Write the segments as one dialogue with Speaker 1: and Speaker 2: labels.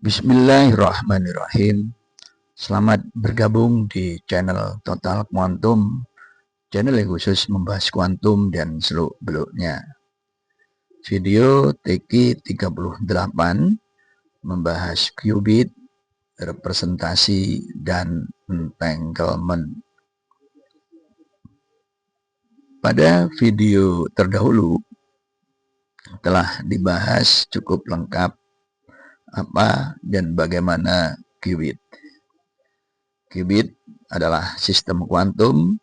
Speaker 1: Bismillahirrahmanirrahim. Selamat bergabung di channel Total Quantum, channel yang khusus membahas kuantum dan seluk-beluknya. Video TQ38 membahas qubit, representasi, dan entanglement. Pada video terdahulu telah dibahas cukup lengkap apa dan bagaimana qubit. Qubit adalah sistem kuantum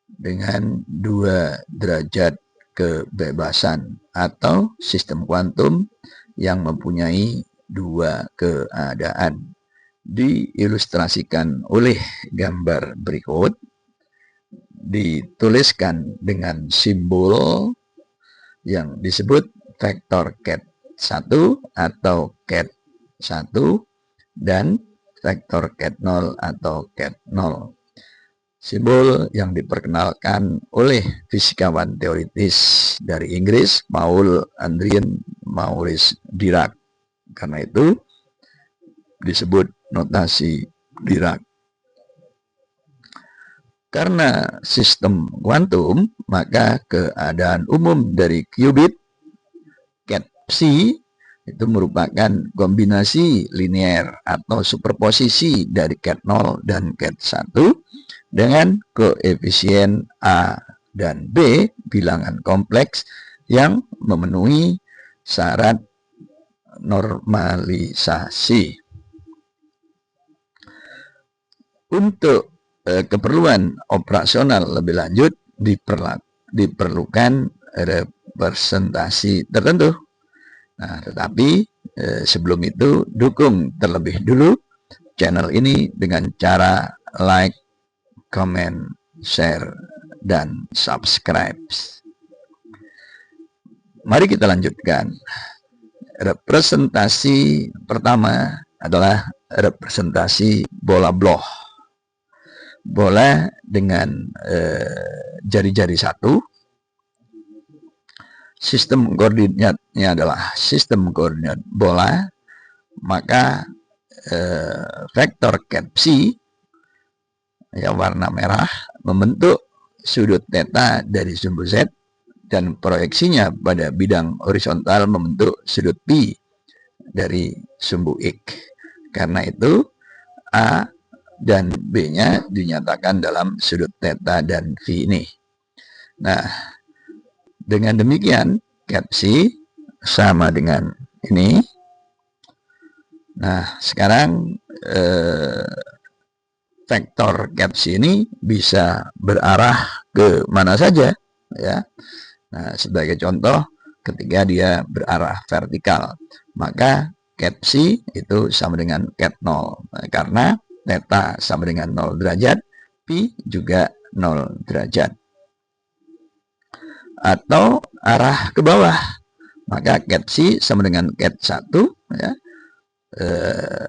Speaker 1: dengan 2 derajat kebebasan atau sistem kuantum yang mempunyai 2 keadaan. Diilustrasikan oleh gambar berikut, dituliskan dengan simbol yang disebut vektor ket1 atau ket1 dan vektor ket0 atau ket0. Simbol yang diperkenalkan oleh fisikawan teoritis dari Inggris, Paul Adrien Maurice Dirac. Karena itu disebut notasi Dirac. Karena sistem kuantum, maka keadaan umum dari qubit ket-psi itu merupakan kombinasi linear atau superposisi dari ket0 dan ket1 dengan koefisien A dan B bilangan kompleks yang memenuhi syarat normalisasi. Untuk keperluan operasional lebih lanjut diperlukan representasi tertentu. Nah, tetapi sebelum itu dukung terlebih dulu channel ini dengan cara like, comment, share, dan subscribe. Mari kita lanjutkan. Representasi pertama adalah representasi bola Bloch. Bola dengan jari-jari satu. Sistem koordinatnya adalah sistem koordinat bola, maka vektor ket-psi yang warna merah membentuk sudut theta dari sumbu Z dan proyeksinya pada bidang horizontal membentuk sudut pi dari sumbu X. Karena itu A dan B-nya dinyatakan dalam sudut theta dan phi ini. Nah, dengan demikian ket-psi sama dengan ini. Nah, sekarang vektor ket-psi ini bisa berarah ke mana saja, ya. Nah, sebagai contoh, ketika dia berarah vertikal, maka ket-psi itu sama dengan ket0, karena theta sama dengan 0 derajat, pi juga 0 derajat. Atau arah ke bawah, maka ket-psi sama dengan ket1, ya.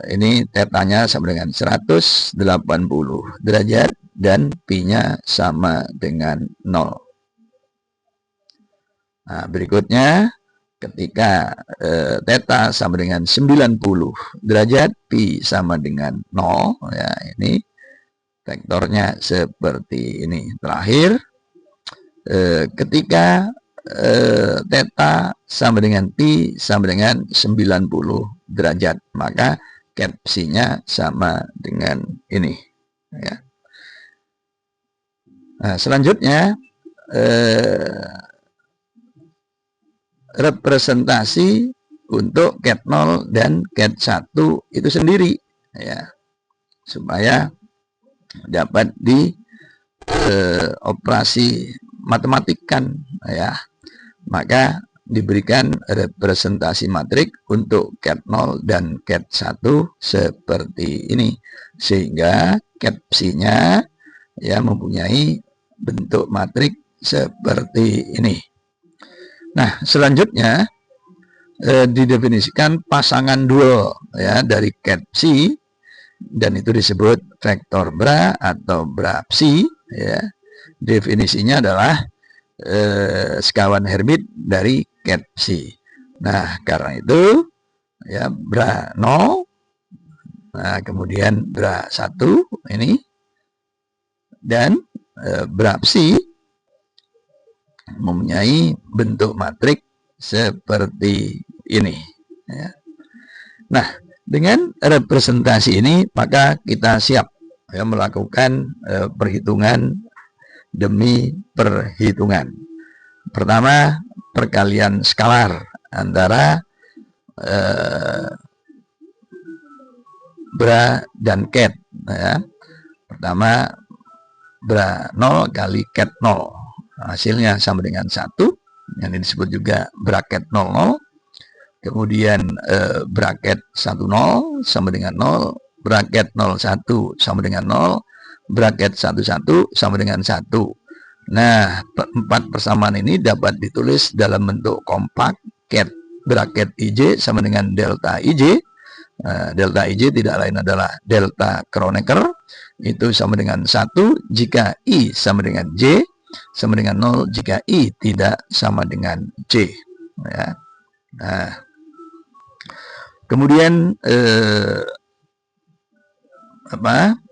Speaker 1: Ini tetanya sama dengan 180 derajat dan pi-nya sama dengan 0. Nah, berikutnya ketika theta sama dengan 90 derajat, pi sama dengan 0, ya, ini vektornya seperti ini. Terakhir, ketika theta sama dengan pi sama dengan 90 derajat, maka ket-psi-nya sama dengan ini, ya. Nah, selanjutnya representasi untuk ket0 dan ket1 itu sendiri, ya, supaya dapat dioperasi matematikkan, ya. Maka diberikan representasi matrik untuk ket0 dan ket1 seperti ini, sehingga ket-psi-nya, ya, mempunyai bentuk matrik seperti ini. Nah, selanjutnya didefinisikan pasangan dual, ya, dari ket-psi, dan itu disebut vektor bra atau bra-psi, ya. Definisinya adalah sekawan Hermite dari ket-psi. Nah, karena itu ya, bra 0, nah kemudian bra 1 ini, dan bra psi mempunyai bentuk matrik seperti ini, ya. Nah, dengan representasi ini maka kita siap ya melakukan perhitungan demi perhitungan. Pertama, perkalian skalar antara bra dan ket, ya. Pertama, bra 0 kali ket 0, hasilnya sama dengan 1, yang disebut juga braket 00. Kemudian braket 10 sama dengan 0, braket 01 sama dengan 0, braket 11 sama dengan 1. Nah, empat persamaan ini dapat ditulis dalam bentuk kompak. Ket braket IJ sama dengan delta IJ. Delta IJ tidak lain adalah delta Kronecker, itu sama dengan 1 jika I sama dengan J, sama dengan 0 jika I tidak sama dengan J, ya. Nah, kemudian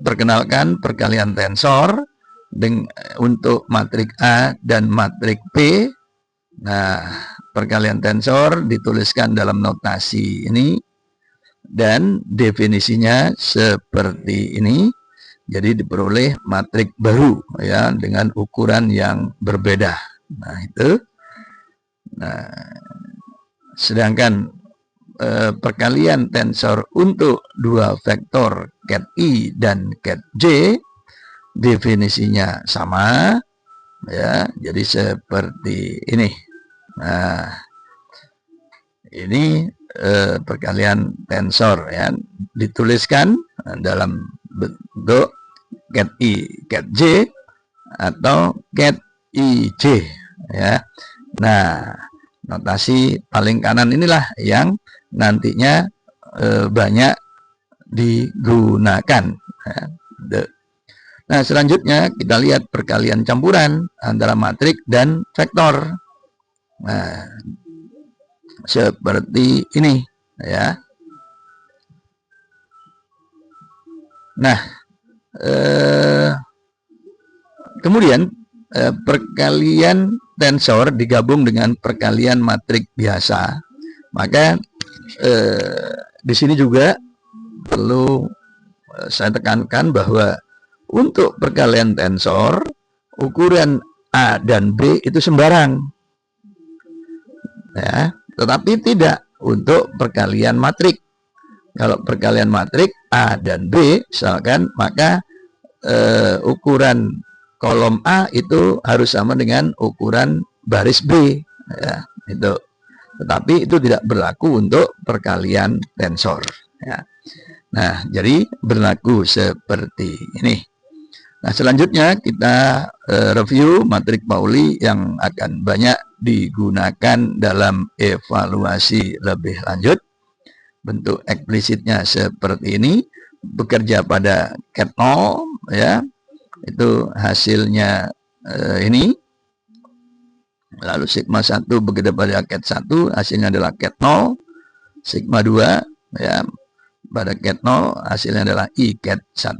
Speaker 1: perkenalkan perkalian tensor untuk matrik A dan matrik P. Nah, perkalian tensor dituliskan dalam notasi ini dan definisinya seperti ini. Jadi diperoleh matrik baru ya dengan ukuran yang berbeda. Nah, itu. Nah, sedangkan perkalian tensor untuk dua vektor ket I dan ket J definisinya sama, ya. Jadi seperti ini. Nah, ini perkalian tensor ya dituliskan dalam bentuk ket I ket J atau ket IJ, ya. Nah, notasi paling kanan inilah yang nantinya banyak digunakan, ya. Nah, selanjutnya kita lihat perkalian campuran antara matrik dan vektor. Nah, seperti ini, ya. Nah, kemudian perkalian tensor digabung dengan perkalian matrik biasa, maka di sini juga perlu saya tekankan bahwa untuk perkalian tensor ukuran A dan B itu sembarang, ya, tetapi tidak untuk perkalian matrik. Kalau perkalian matrik A dan B misalkan, maka ukuran kolom A itu harus sama dengan ukuran baris B, ya, itu. Tetapi itu tidak berlaku untuk perkalian tensor, ya. Nah, jadi berlaku seperti ini. Nah, selanjutnya kita review matrik Pauli yang akan banyak digunakan dalam evaluasi lebih lanjut. Bentuk eksplisitnya seperti ini, bekerja pada ket 0, ya, itu hasilnya ini. Lalu sigma 1 bekerja pada ket 1, hasilnya adalah ket 0. Sigma 2 ya pada ket 0, hasilnya adalah I ket 1.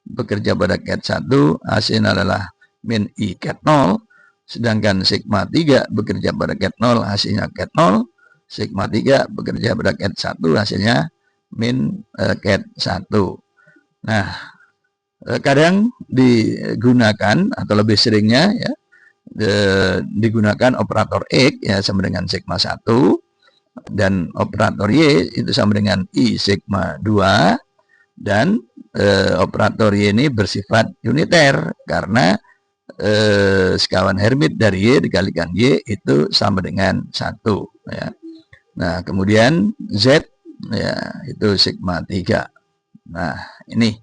Speaker 1: Bekerja pada ket 1, hasilnya adalah min I ket 0. Sedangkan sigma 3 bekerja pada ket 0, hasilnya ket 0. Sigma 3 bekerja pada ket 1, hasilnya min ket 1. Nah, kadang digunakan atau lebih seringnya ya digunakan operator X ya sama dengan sigma 1, dan operator Y itu sama dengan I sigma 2, dan operator Y ini bersifat uniter karena sekawan Hermit dari Y dikalikan Y itu sama dengan 1, ya. Nah, kemudian Z ya itu sigma 3. Nah, ini,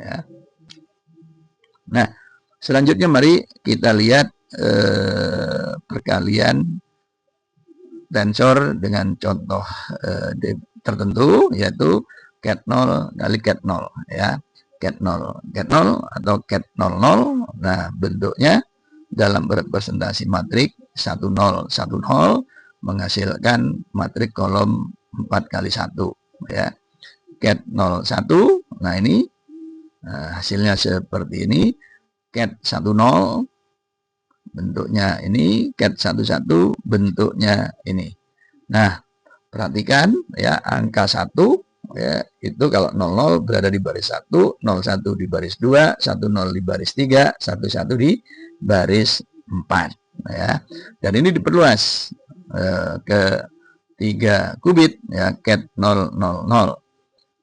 Speaker 1: ya. Nah, selanjutnya mari kita lihat perkalian tensor dengan contoh tertentu, yaitu ket 0 kali ket 0, ya. Ket 0 atau ket 00. Nah, bentuknya dalam representasi matrik 10 10 menghasilkan matrik kolom 4 kali 1 ya. Cat 01, nah ini hasilnya seperti ini. Cat 10 bentuknya ini, cat 11 bentuknya ini. Nah, perhatikan ya, angka 1 ya, itu kalau 00 berada di baris 1, 01 di baris 2, 10 di baris 3, 11 di baris 4 ya. Dan ini diperluas ke 3 qubit ya, cat 000.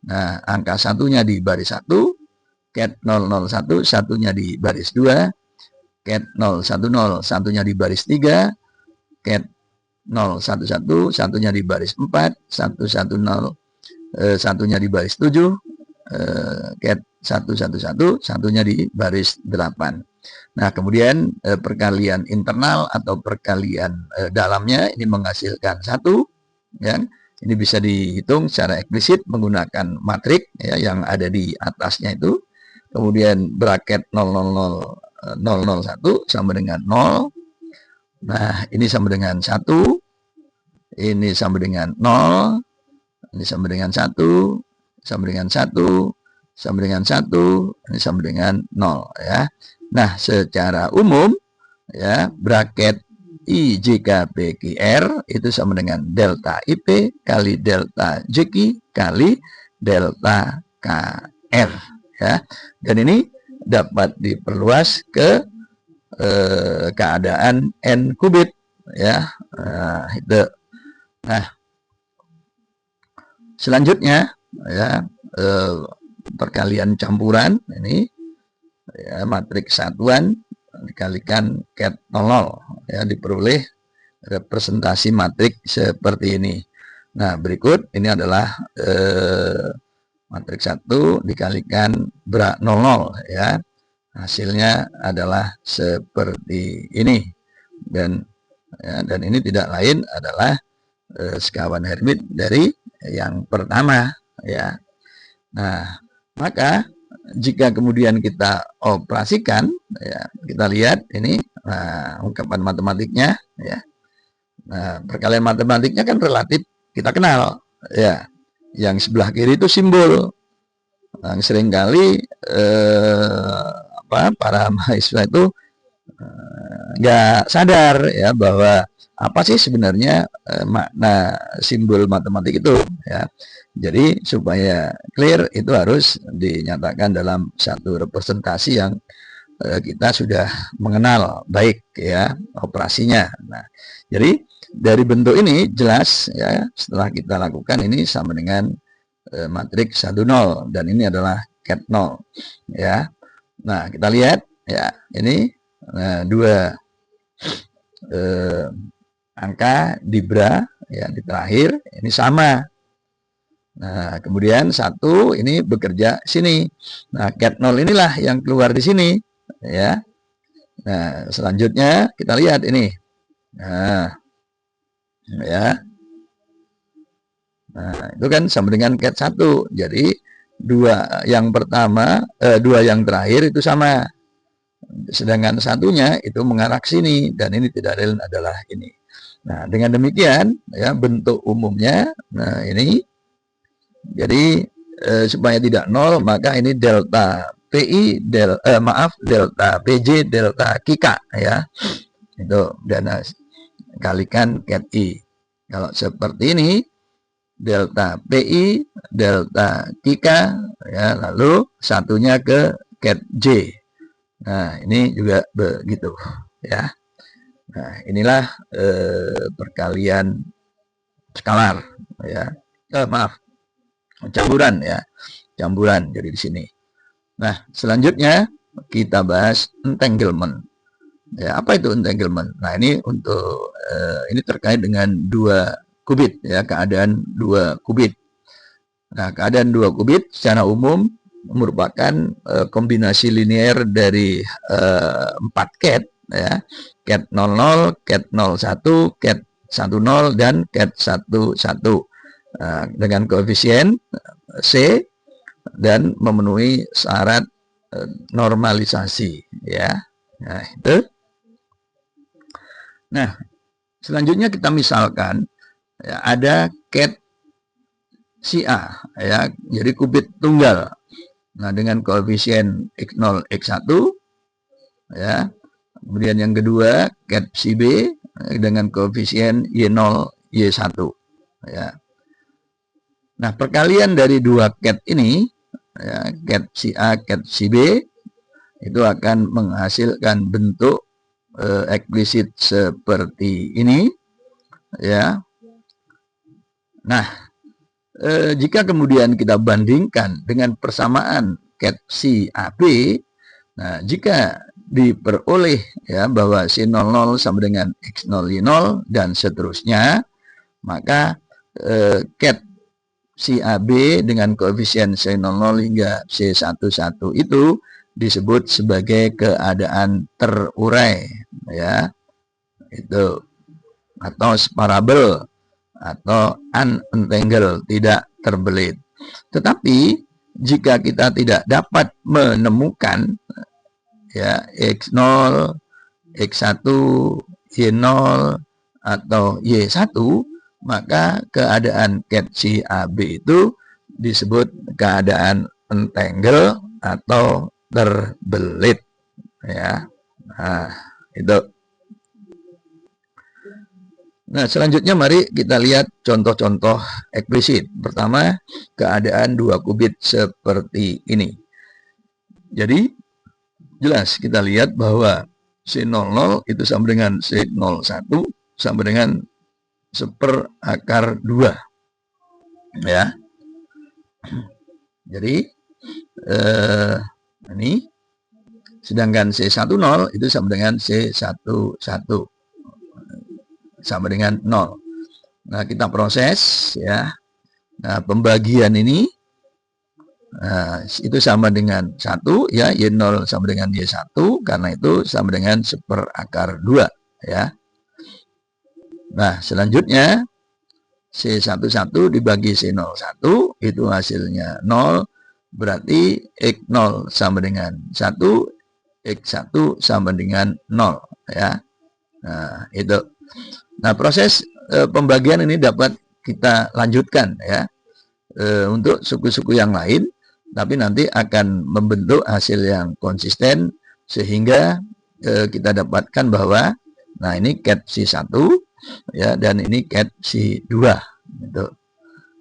Speaker 1: Nah, angka satunya di baris 1, cat 001 satunya di baris 2, cat 010 satunya di baris 3, cat 011 satunya di baris 4, 110 satunya di baris 7, cat 111 satunya di baris 8. Nah, kemudian perkalian internal atau perkalian dalamnya ini menghasilkan 1 ya. Ini bisa dihitung secara eksplisit menggunakan matrik ya, yang ada di atasnya itu. Kemudian bracket 001 sama dengan 0. Nah, ini sama dengan 1. Ini sama dengan 0. Ini sama dengan 1. Sama dengan 1. Sama dengan 1. Ini sama dengan 0 ya. Nah, secara umum ya, bracket IJKPQR itu sama dengan delta IP kali delta JQ kali delta KR ya. Dan ini dapat diperluas ke keadaan n qubit ya. Itu. Nah, selanjutnya ya, perkalian campuran ini ya, matrik satuan dikalikan cat 00 ya, diperoleh representasi matrik seperti ini. Nah, berikut ini adalah matrik 1 dikalikan bra 00 ya. Hasilnya adalah seperti ini. Dan ini tidak lain adalah sekawan Hermit dari yang pertama ya. Nah, maka jika kemudian kita operasikan ya, kita lihat ini ungkapan matematiknya ya. Nah, perkalian matematiknya kan relatif kita kenal ya. Yang sebelah kiri itu simbol yang seringkali para mahasiswa itu nggak sadar ya bahwa apa sih sebenarnya makna simbol matematik itu ya. Jadi supaya clear itu harus dinyatakan dalam satu representasi yang kita sudah mengenal baik ya operasinya. Nah, jadi dari bentuk ini jelas ya, setelah kita lakukan ini sama dengan matrik 10 dan ini adalah cat 0 ya. Nah, kita lihat ya, ini dua angka di bra ya, di terakhir ini sama. Nah, kemudian 1 ini bekerja sini. Nah, cat 0 inilah yang keluar di sini ya. Nah, selanjutnya kita lihat ini. Nah, ya. Nah, itu kan sama dengan cat 1. Jadi dua yang pertama, dua yang terakhir itu sama. Sedangkan satunya itu mengarah ke sini dan ini tidak lain adalah ini. Nah, dengan demikian ya bentuk umumnya. Nah, ini jadi supaya tidak nol maka ini delta PI delta PJ delta QK ya. Itu dan kalikan cat I. Kalau seperti ini delta PI delta QK ya, lalu satunya ke cat J. Nah, ini juga begitu ya. Nah, inilah perkalian skalar ya. Maaf, campuran ya. Campuran jadi di sini. Nah, selanjutnya kita bahas entanglement. Ya, apa itu entanglement? Nah, ini untuk ini terkait dengan 2 qubit ya, keadaan 2 qubit. Nah, keadaan 2 qubit secara umum merupakan kombinasi linear dari 4 cat ya, cat 00, cat 01, cat 10 dan cat 11 dengan koefisien C dan memenuhi syarat normalisasi ya. Nah, itu. Nah, selanjutnya kita misalkan ya, ada cat si A, ya. Jadi qubit tunggal. Nah, dengan koefisien X0, X1, ya. Kemudian yang kedua, ket si B dengan koefisien Y0, Y1, ya. Nah, perkalian dari dua ket ini, ya, ket si A, ket si B, itu akan menghasilkan bentuk eksplisit seperti ini, ya. Nah, jika kemudian kita bandingkan dengan persamaan ket si AB, nah jika diperoleh ya bahwa C00 sama dengan X0Y0 dan seterusnya, maka ket si AB dengan koefisien C00 hingga C11 itu disebut sebagai keadaan terurai, ya, itu, atau separabel atau unentangled, tidak terbelit. Tetapi jika kita tidak dapat menemukan ya X0, X1, Y0 atau Y1, maka keadaan ket si AB itu disebut keadaan entangled atau terbelit, ya. Nah, itu. Nah, selanjutnya mari kita lihat contoh-contoh eksplisit. Pertama, keadaan dua qubit seperti ini. Jadi, jelas kita lihat bahwa C00 itu sama dengan C01 sama dengan 1/2. Ya. Jadi, ini sedangkan C10 itu sama dengan C11 sama dengan 0. Nah, kita proses ya. Nah, pembagian ini itu sama dengan 1 ya, Y0 sama dengan Y1, karena itu sama dengan 1/2 ya. Nah, selanjutnya C11 dibagi C01 itu hasilnya 0, berarti X0 sama dengan 1, X1 sama dengan 0 ya. Nah, itu. Nah, proses pembagian ini dapat kita lanjutkan ya untuk suku-suku yang lain, tapi nanti akan membentuk hasil yang konsisten sehingga kita dapatkan bahwa nah ini ket C1 ya dan ini ket C2 gitu.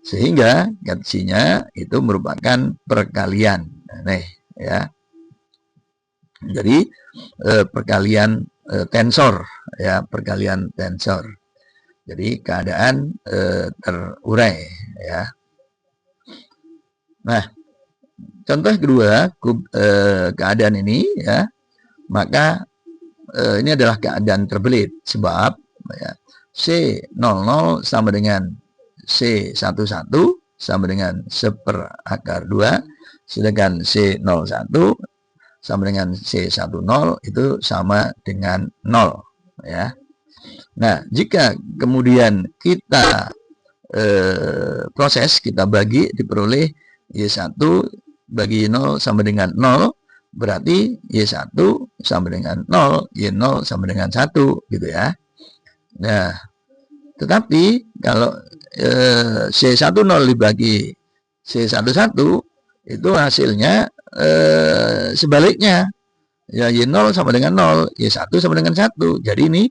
Speaker 1: Sehingga ket C-nya itu merupakan perkalian. Nih ya. Jadi perkalian tensor ya, perkalian tensor. Jadi keadaan terurai ya. Nah, contoh kedua keadaan ini ya, maka ini adalah keadaan terbelit sebab ya, C00 sama dengan C11 sama dengan 1/2, sedangkan C01 sama dengan C10 itu sama dengan 0 ya. Nah, jika kemudian kita proses, kita bagi, diperoleh Y1 bagi 0 sama dengan 0, berarti Y1 sama dengan 0, Y0 sama dengan 1 gitu ya. Nah, tetapi kalau C10 dibagi C11 itu hasilnya sebaliknya. Ya, Y0 sama dengan 0, Y1 sama dengan 1. Jadi ini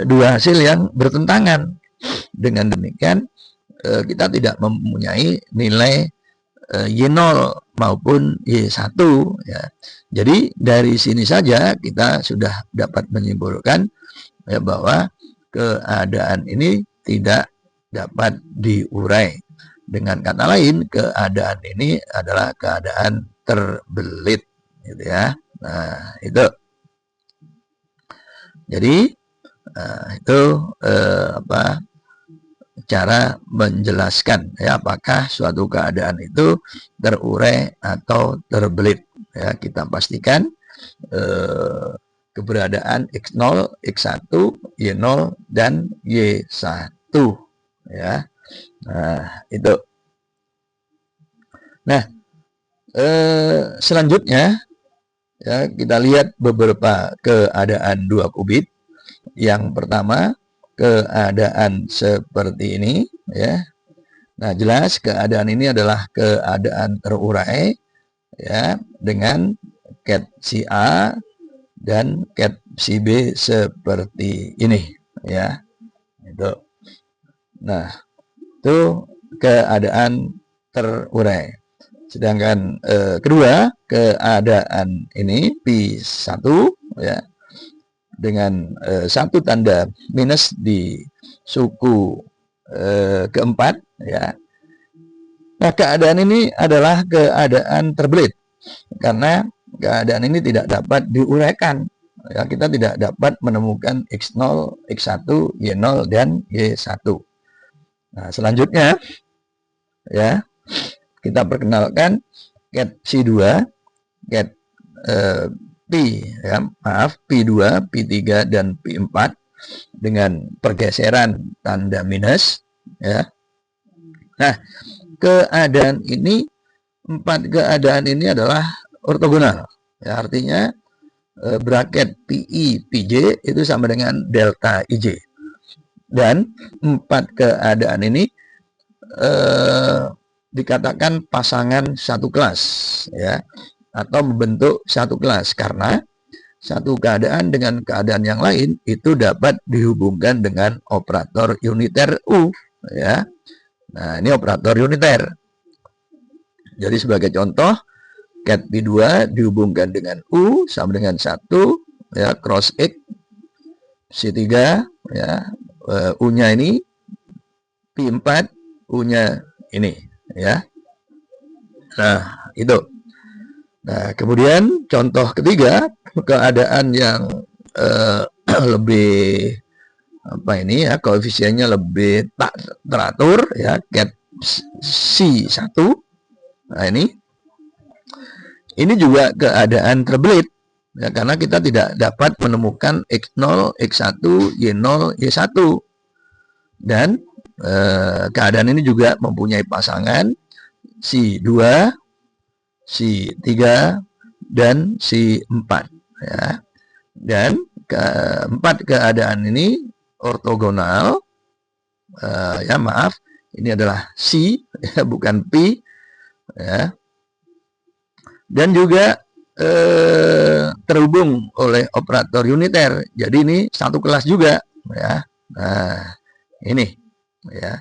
Speaker 1: dua hasil yang bertentangan. Dengan demikian kita tidak mempunyai nilai Y0 maupun Y1 ya. Jadi dari sini saja kita sudah dapat menyimpulkan ya bahwa keadaan ini tidak dapat diurai. Dengan kata lain, keadaan ini adalah keadaan terbelit gitu ya. Nah, itu. Jadi itu cara menjelaskan ya apakah suatu keadaan itu terurai atau terbelit ya. Kita pastikan keberadaan X0, X1, Y0 dan Y1 ya. Nah, itu. Nah, selanjutnya ya kita lihat beberapa keadaan dua qubit. Yang pertama, keadaan seperti ini ya. Nah, jelas keadaan ini adalah keadaan terurai ya dengan ket si A dan ket si B seperti ini ya. Itu. Nah, itu keadaan terurai. Sedangkan kedua, keadaan ini P1 ya dengan satu tanda minus di suku keempat ya. Nah, keadaan ini adalah keadaan terbelit karena keadaan ini tidak dapat diuraikan. Ya, kita tidak dapat menemukan X0, X1, Y0 dan Y1. Nah, selanjutnya ya kita perkenalkan ket C2, ket P ya, maaf P2, P3 dan P4 dengan pergeseran tanda minus ya. Nah, keadaan ini, empat keadaan ini adalah ortogonal ya, artinya braket PI PJ itu sama dengan delta IJ, dan empat keadaan ini dikatakan pasangan satu kelas ya, atau membentuk satu kelas karena satu keadaan dengan keadaan yang lain itu dapat dihubungkan dengan operator uniter U ya. Nah, ini operator uniter. Jadi sebagai contoh, ket P2 dihubungkan dengan U sama dengan 1 ya, cross X C3 ya, U-nya ini P4, U-nya ini ya. Nah, itu. Nah, kemudian contoh ketiga, keadaan yang lebih apa ini ya, koefisiennya lebih tak teratur ya, ket C1. Nah, ini juga keadaan terbelit ya, karena kita tidak dapat menemukan X0, X1, Y0, Y1. Dan keadaan ini juga mempunyai pasangan C2, C3 dan C4 ya. Dan keempat keadaan ini ortogonal ya, maaf, ini adalah C ya, bukan P ya. Dan juga terhubung oleh operator uniter. Jadi ini satu kelas juga ya. Nah, ini ya.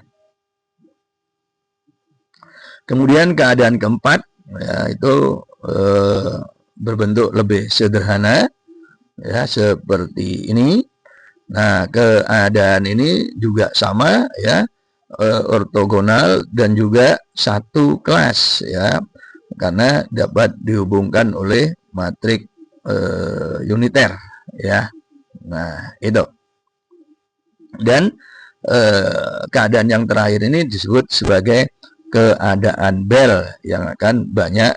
Speaker 1: Kemudian keadaan keempat ya, itu berbentuk lebih sederhana ya, seperti ini. Nah, keadaan ini juga sama ya, ortogonal dan juga satu kelas ya, karena dapat dihubungkan oleh matrik uniter ya. Nah, itu. Dan keadaan yang terakhir ini disebut sebagai keadaan Bell yang akan banyak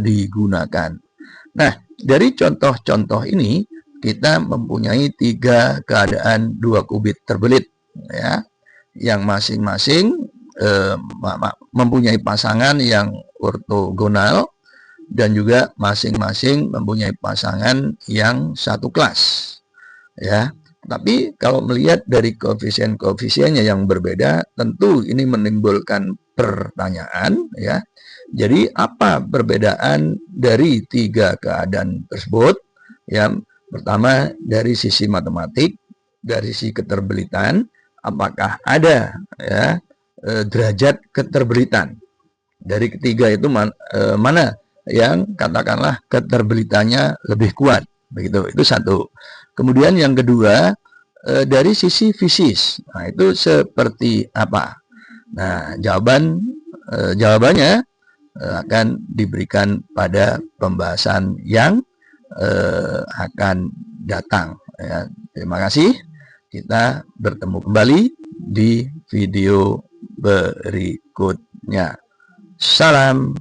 Speaker 1: digunakan. Nah, dari contoh-contoh ini kita mempunyai tiga keadaan dua qubit terbelit ya, yang masing-masing mempunyai pasangan yang ortogonal dan juga masing-masing mempunyai pasangan yang satu kelas ya. Tapi kalau melihat dari koefisien-koefisiennya yang berbeda, tentu ini menimbulkan pertanyaan ya. Jadi apa perbedaan dari tiga keadaan tersebut? Yang pertama dari sisi matematik, dari sisi keterbelitan, apakah ada ya derajat keterbelitan? Dari ketiga itu mana yang katakanlah keterbelitannya lebih kuat, begitu? Itu satu. Kemudian yang kedua dari sisi fisis, nah itu seperti apa? Nah, jawabannya akan diberikan pada pembahasan yang akan datang ya. Terima kasih. Kita bertemu kembali di video berikutnya. Salam.